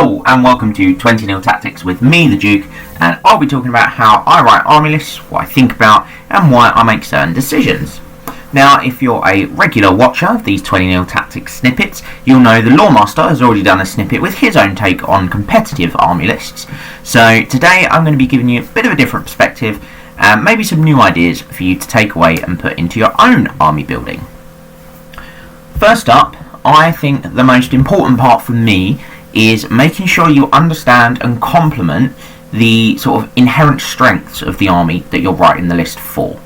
Hello and welcome to 20 Tactics with me, the Duke, and I'll be talking about how I write army lists, what I think about, and why I make certain decisions. Now, if you're a regular watcher of these 20 Tactics snippets, you'll know the Lawmaster has already done a snippet with his own take on competitive army lists. So today I'm going to be giving you a bit of a different perspective and maybe some new ideas for you to take away and put into your own army building. First up, I think the most important part for me is making sure you understand and complement the sort of inherent strengths of the army that you're writing the list for.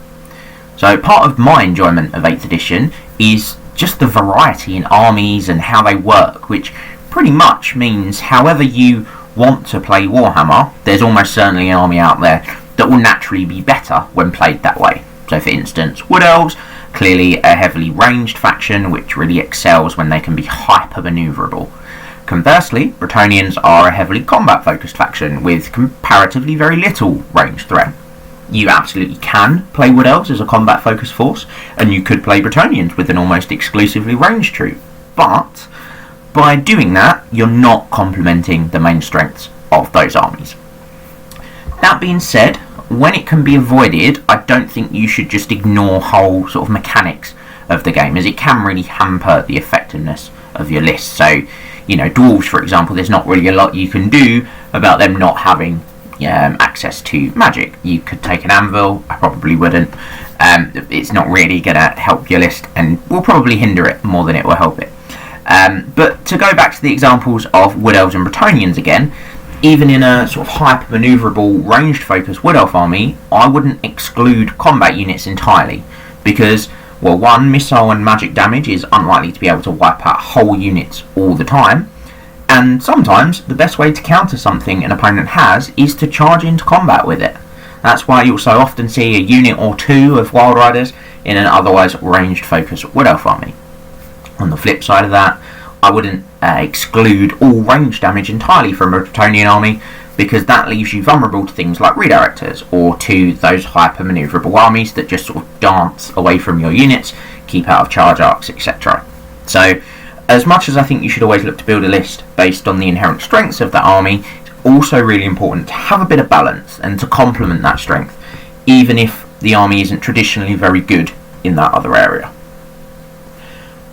So part of my enjoyment of 8th edition is just the variety in armies and how they work, which pretty much means however you want to play Warhammer, there's almost certainly an army out there that will naturally be better when played that way. So for instance, Wood Elves, clearly a heavily ranged faction which really excels when they can be hyper manoeuvrable. Conversely, Bretonnians are a heavily combat focused faction with comparatively very little ranged threat. You absolutely can play Wood Elves as a combat focused force, and you could play Bretonnians with an almost exclusively ranged troop, but by doing that you're not complementing the main strengths of those armies. That being said, when it can be avoided, I don't think you should just ignore whole sort of mechanics of the game, as it can really hamper the effectiveness of your list. So, dwarves, for example, there's not really a lot you can do about them not having access to magic. You could take an anvil, I probably wouldn't. It's not really going to help your list and will probably hinder it more than it will help it. But to go back to the examples of Wood Elves and Bretonnians again, even in a sort of hyper manoeuvrable ranged focused Wood Elf army, I wouldn't exclude combat units entirely, because well, one, missile and magic damage is unlikely to be able to wipe out whole units all the time, and sometimes the best way to counter something an opponent has is to charge into combat with it. That's why you'll so often see a unit or two of Wild Riders in an otherwise ranged focused Wood Elf army. On the flip side of that, I wouldn't exclude all range damage entirely from a Bretonnian army, because that leaves you vulnerable to things like redirectors or to those hyper manoeuvrable armies that just sort of dance away from your units, keep out of charge arcs, etc. So as much as I think you should always look to build a list based on the inherent strengths of that army, it's also really important to have a bit of balance and to complement that strength, even if the army isn't traditionally very good in that other area.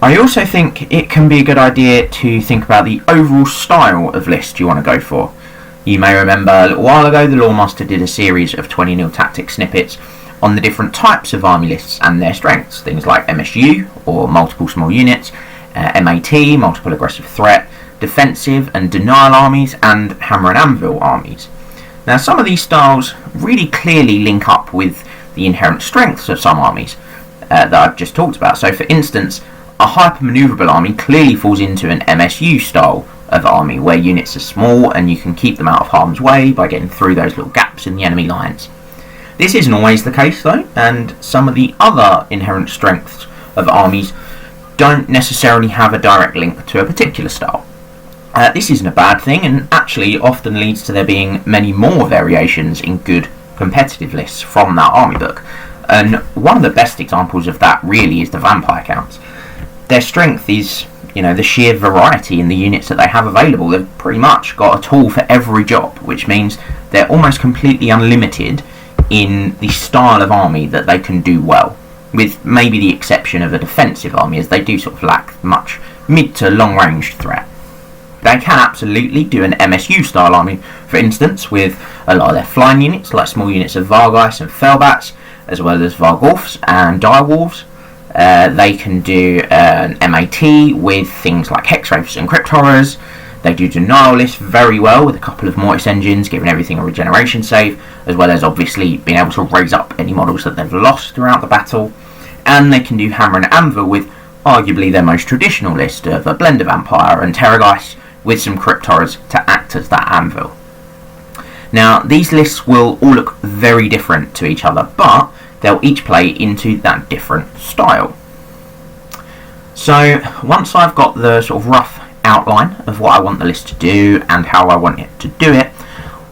I also think it can be a good idea to think about the overall style of list you want to go for. You may remember a little while ago the Lawmaster did a series of 20 Tactics snippets on the different types of army lists and their strengths, things like MSU, or multiple small units, MAT, multiple aggressive threat, defensive and denial armies, and hammer and anvil armies. Now some of these styles really clearly link up with the inherent strengths of some armies that I've just talked about. So for instance, a hyper manoeuvrable army clearly falls into an MSU style of army, where units are small and you can keep them out of harm's way by getting through those little gaps in the enemy lines. This isn't always the case though, and some of the other inherent strengths of armies don't necessarily have a direct link to a particular style. This isn't a bad thing, and actually often leads to there being many more variations in good competitive lists from that army book. And one of the best examples of that really is the vampire counts. Their strength is the sheer variety in the units that they have available. They've pretty much got a tool for every job, which means they're almost completely unlimited in the style of army that they can do well, with maybe the exception of a defensive army, as they do sort of lack much mid to long range threat. They can absolutely do an MSU style army, for instance, with a lot of their flying units, like small units of Vargeist and Fellbats, as well as Vargolfs and Direwolves. They can do an MAT with things like Hexwraiths and Crypt Horrors. They do denial lists very well with a couple of Mortis engines, giving everything a regeneration save, as well as obviously being able to raise up any models that they've lost throughout the battle. And they can do hammer and anvil with arguably their most traditional list of a blend of Vampire and Terrorgeist, with some Crypt Horrors to act as that anvil. Now these lists will all look very different to each other, but they'll each play into that different style. So once I've got the sort of rough outline of what I want the list to do and how I want it to do it,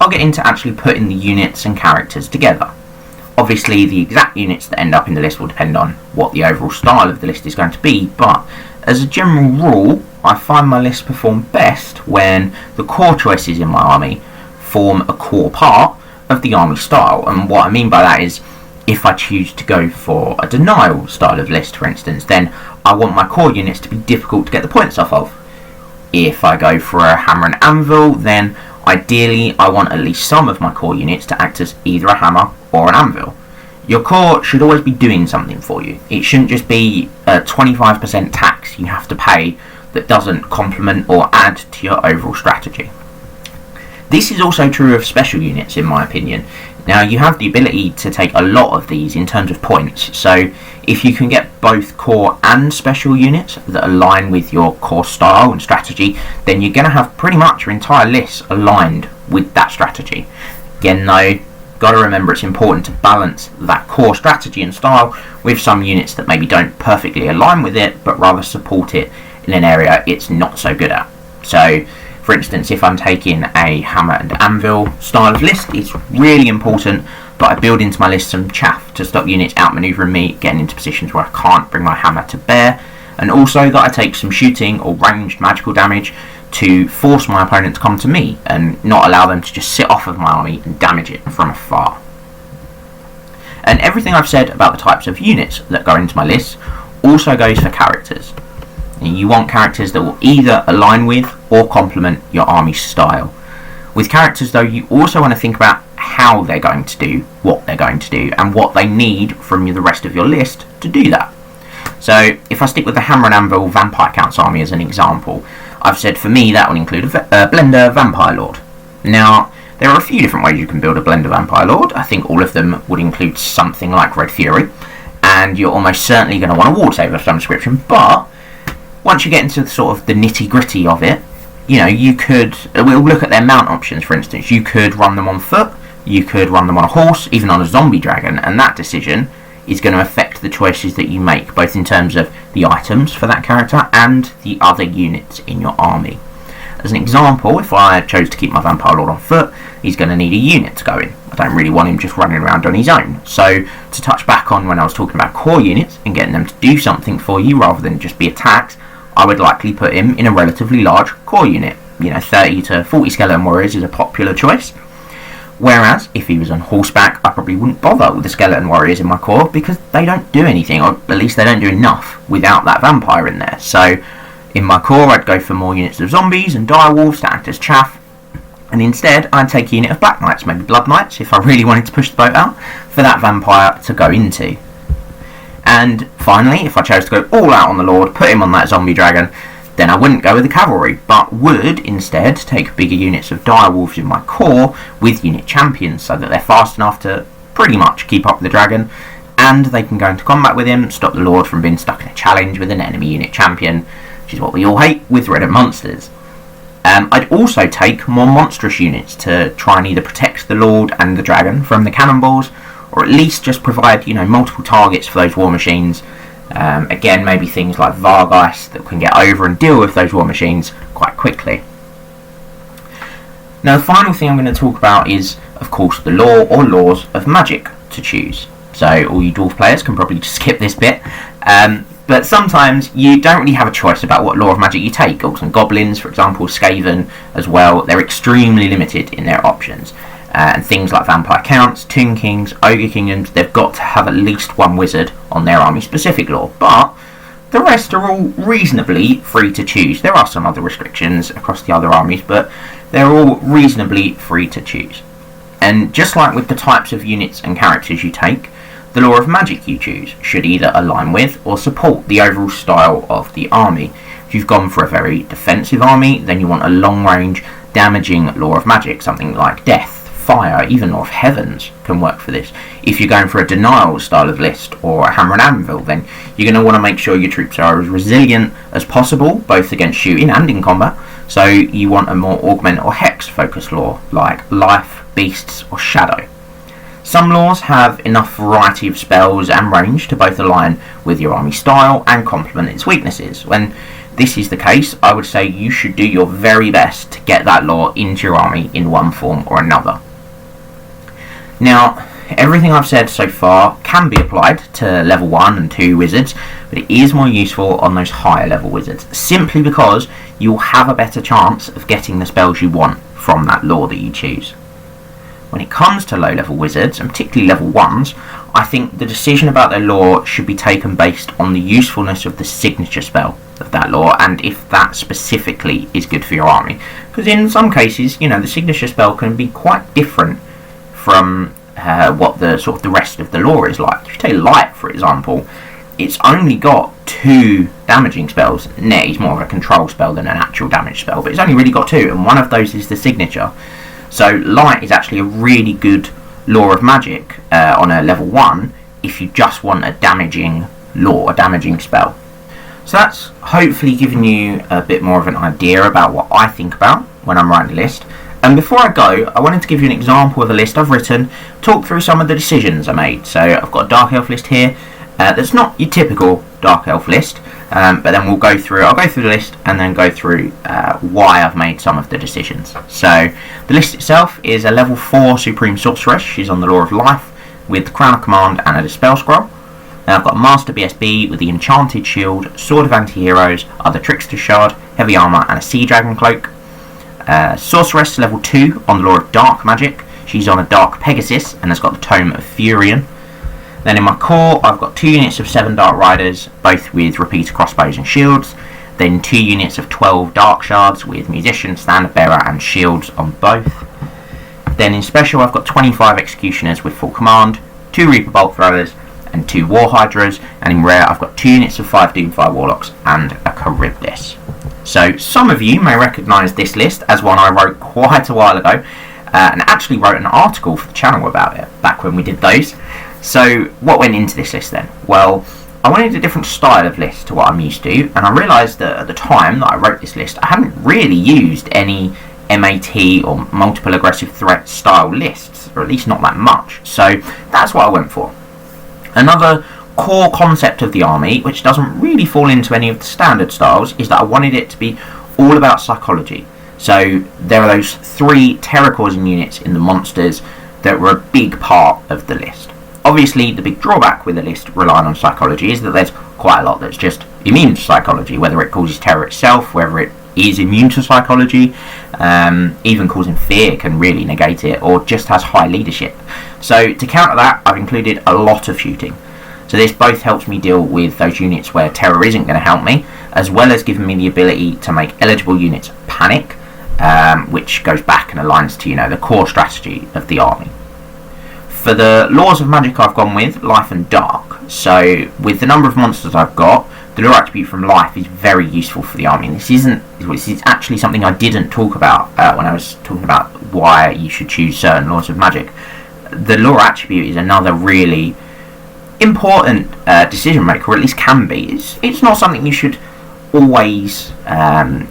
I'll get into actually putting the units and characters together. Obviously the exact units that end up in the list will depend on what the overall style of the list is going to be, but as a general rule, I find my lists perform best when the core choices in my army form a core part of the army style. And what I mean by that is, if I choose to go for a denial style of list, for instance, then I want my core units to be difficult to get the points off of. If I go for a hammer and anvil, then ideally I want at least some of my core units to act as either a hammer or an anvil. Your core should always be doing something for you. It shouldn't just be a 25% tax you have to pay that doesn't complement or add to your overall strategy. This is also true of special units, in my opinion. Now, you have the ability to take a lot of these in terms of points, so if you can get both core and special units that align with your core style and strategy, then you're going to have pretty much your entire list aligned with that strategy. Again though, got to remember it's important to balance that core strategy and style with some units that maybe don't perfectly align with it, but rather support it in an area it's not so good at. So, for instance, if I'm taking a hammer and anvil style of list, it's really important that I build into my list some chaff to stop units outmanoeuvring me, getting into positions where I can't bring my hammer to bear, and also that I take some shooting or ranged magical damage to force my opponent to come to me and not allow them to just sit off of my army and damage it from afar. And everything I've said about the types of units that go into my list also goes for characters. You want characters that will either align with or complement your army style. With characters though, you also want to think about how they're going to do what they're going to do and what they need from the rest of your list to do that. So if I stick with the Hammer and Anvil Vampire Counts army as an example, I've said for me that will include a Blender Vampire Lord. Now, there are a few different ways you can build a Blender Vampire Lord. I think all of them would include something like Red Fury, and you're almost certainly going to want a ward save of some description, but once you get into sort of the nitty gritty of it, you know, you could, we'll look at their mount options for instance. You could run them on foot, you could run them on a horse, even on a zombie dragon, and that decision is going to affect the choices that you make, both in terms of the items for that character and the other units in your army. As an example, if I chose to keep my Vampire Lord on foot, he's going to need a unit to go in. I don't really want him just running around on his own. So, to touch back on when I was talking about core units and getting them to do something for you rather than just be attacked, I would likely put him in a relatively large core unit. You know, 30 to 40 skeleton warriors is a popular choice. Whereas, if he was on horseback, I probably wouldn't bother with the skeleton warriors in my core because they don't do anything, or at least they don't do enough without that vampire in there. So, in my core, I'd go for more units of zombies and direwolves to act as chaff, and instead I'd take a unit of black knights, maybe blood knights, if I really wanted to push the boat out, for that vampire to go into. And finally, if I chose to go all out on the Lord, put him on that zombie dragon, then I wouldn't go with the cavalry, but would instead take bigger units of direwolves in my core with unit champions, so that they're fast enough to pretty much keep up with the dragon, and they can go into combat with him, stop the Lord from being stuck in a challenge with an enemy unit champion, which is what we all hate with Red monsters. I'd also take more monstrous units to try and either protect the Lord and the dragon from the cannonballs, or at least just provide, you know, multiple targets for those war machines. Again, maybe things like Vargeist that can get over and deal with those war machines quite quickly. Now, the final thing I'm going to talk about is, of course, the law or laws of magic to choose. So all you dwarf players can probably just skip this bit. But sometimes you don't really have a choice about what law of magic you take. Orcs and goblins, for example, Skaven as well, they're extremely limited in their options. And things like Vampire Counts, Tomb Kings, Ogre Kingdoms, they've got to have at least one wizard on their army-specific law. But the rest are all reasonably free to choose. There are some other restrictions across the other armies, but they're all reasonably free to choose. And just like with the types of units and characters you take, the law of magic you choose should either align with or support the overall style of the army. If you've gone for a very defensive army, then you want a long-range, damaging law of magic, something like death, fire, even Law of Heavens can work for this. If you're going for a denial style of list or a hammer and anvil, then you're going to want to make sure your troops are as resilient as possible, both against shooting and in combat. So you want a more augment or hex focused law, like life, beasts, or shadow. Some laws have enough variety of spells and range to both align with your army style and complement its weaknesses. When this is the case, I would say you should do your very best to get that law into your army in one form or another. Now, everything I've said so far can be applied to level 1 and 2 wizards, but it is more useful on those higher level wizards, simply because you'll have a better chance of getting the spells you want from that lore that you choose. When it comes to low level wizards, and particularly level 1s, I think the decision about their lore should be taken based on the usefulness of the signature spell of that lore, and if that specifically is good for your army. Because in some cases, the signature spell can be quite different from what the rest of the lore is like. If you take Light, for example, it's only got 2 damaging spells. Net is more of a control spell than an actual damage spell, but it's only really got 2, and one of those is the signature. So Light is actually a really good lore of magic on a level 1 if you just want a damaging lore, a damaging spell. So that's hopefully given you a bit more of an idea about what I think about when I'm writing a list. And before I go, I wanted to give you an example of a list I've written, talk through some of the decisions I made. So I've got a Dark Elf list here. That's not your typical Dark Elf list, but then I'll go through the list and then go through why I've made some of the decisions. So the list itself is a level 4 Supreme Sorceress. She's on the Lore of Life with the Crown of Command and a Dispel Scroll. Now I've got a Master BSB with the Enchanted Shield, Sword of Anti-Heroes, other Trickster Shard, Heavy Armour and a Sea Dragon Cloak. Sorceress level 2 on the Lore of Dark Magic. She's on a Dark Pegasus and has got the Tome of Furion. Then in my core I've got 2 units of 7 Dark Riders, both with repeater crossbows and shields. Then 2 units of 12 Dark Shards with Musician, Standard Bearer and shields on both. Then in special I've got 25 Executioners with full command, 2 Reaper Bolt Throwers and 2 War Hydras, and in rare I've got 2 units of 5 Doomfire Warlocks and a Charybdis. So some of you may recognise this list as one I wrote quite a while ago, and actually wrote an article for the channel about it back when we did those. So what went into this list then? Well, I wanted a different style of list to what I'm used to, and I realised that at the time that I wrote this list I hadn't really used any MAT or multiple aggressive threat style lists, or at least not that much. So that's what I went for. Another core concept of the army, which doesn't really fall into any of the standard styles, is that I wanted it to be all about psychology. So there are those 3 terror-causing units in the monsters that were a big part of the list. Obviously, the big drawback with the list relying on psychology is that there's quite a lot that's just immune to psychology, whether it causes terror itself, whether it is immune to psychology, even causing fear can really negate it, or just has high leadership. So to counter that, I've included a lot of shooting. So this both helps me deal with those units where terror isn't going to help me, as well as giving me the ability to make eligible units panic, which goes back and aligns to the core strategy of the army. For the laws of magic I've gone with Life and Dark. So with the number of monsters I've got, the lore attribute from Life is very useful for the army. And this is actually something I didn't talk about when I was talking about why you should choose certain laws of magic. The lore attribute is another really important decision maker, or at least can be. It's not something you should always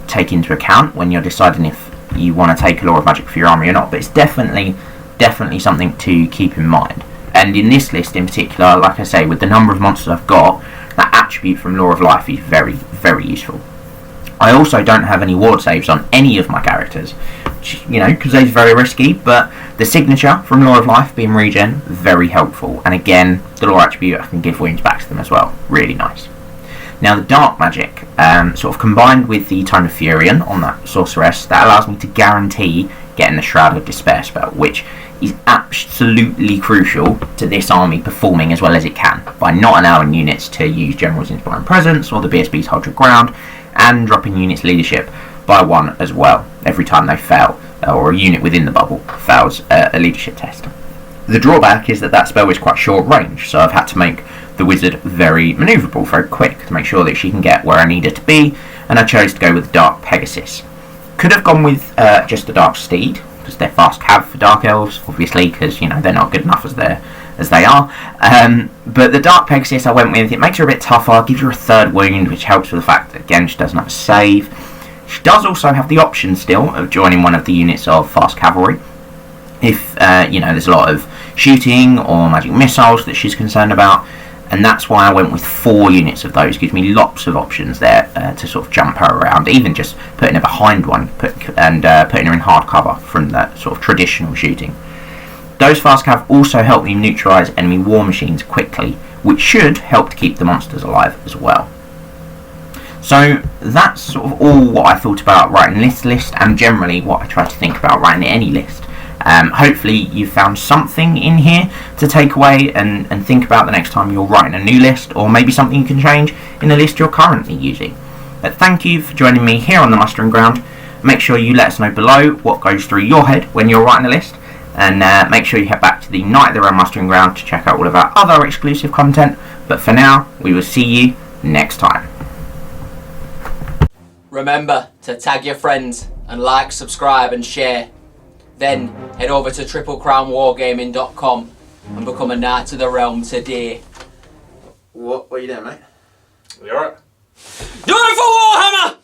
take into account when you're deciding if you want to take a lore of magic for your army or not, but it's definitely something to keep in mind. And in this list in particular, like I say, with the number of monsters I've got, that attribute from Lore of Life is very, very useful. I also don't have any ward saves on any of my characters, which, because they're very risky, but the signature from Lore of Life being regen, very helpful. And again, the lore attribute, I can give wounds back to them as well, really nice. Now the dark magic, sort of combined with the Tome of Furion on that sorceress, that allows me to guarantee getting the Shroud of Despair spell, which is absolutely crucial to this army performing as well as it can, by not allowing units to use General's Inspiring Presence or the BSB's Hold Your Ground, and dropping units' leadership by 1 as well every time they fail, or a unit within the bubble fails a leadership test. The drawback is that spell is quite short range, so I've had to make the wizard very manoeuvrable, very quick, to make sure that she can get where I need her to be, and I chose to go with Dark Pegasus. Could have gone with just the Dark Steed, because they're fast cav for Dark Elves, obviously, because they're not good enough as they are. But the Dark Pegasus I went with. It makes her a bit tougher, gives her a 3rd wound, which helps with the fact that again she doesn't have a save. She does also have the option still of joining one of the units of fast cavalry if there's a lot of shooting or magic missiles that she's concerned about. And that's why I went with 4 units of those. Gives me lots of options there to sort of jump her around, even just putting her behind one and putting her in hard cover from that sort of traditional shooting. Those fast cav also help you neutralise enemy war machines quickly, which should help to keep the monsters alive as well. So that's sort of all what I thought about writing this list, and generally what I try to think about writing any list. Hopefully you found something in here to take away and think about the next time you're writing a new list, or maybe something you can change in the list you're currently using. But thank you for joining me here on the mustering ground. Make sure you let us know below what goes through your head when you're writing a list, and make sure you head back to the Night of the Realm mustering ground to check out all of our other exclusive content. But for now, we will see you next time. Remember to tag your friends and like, subscribe and share. Then head over to triplecrownwargaming.com and become a Knight of the Realm today. What are you doing, mate? You alright? Do it for Warhammer!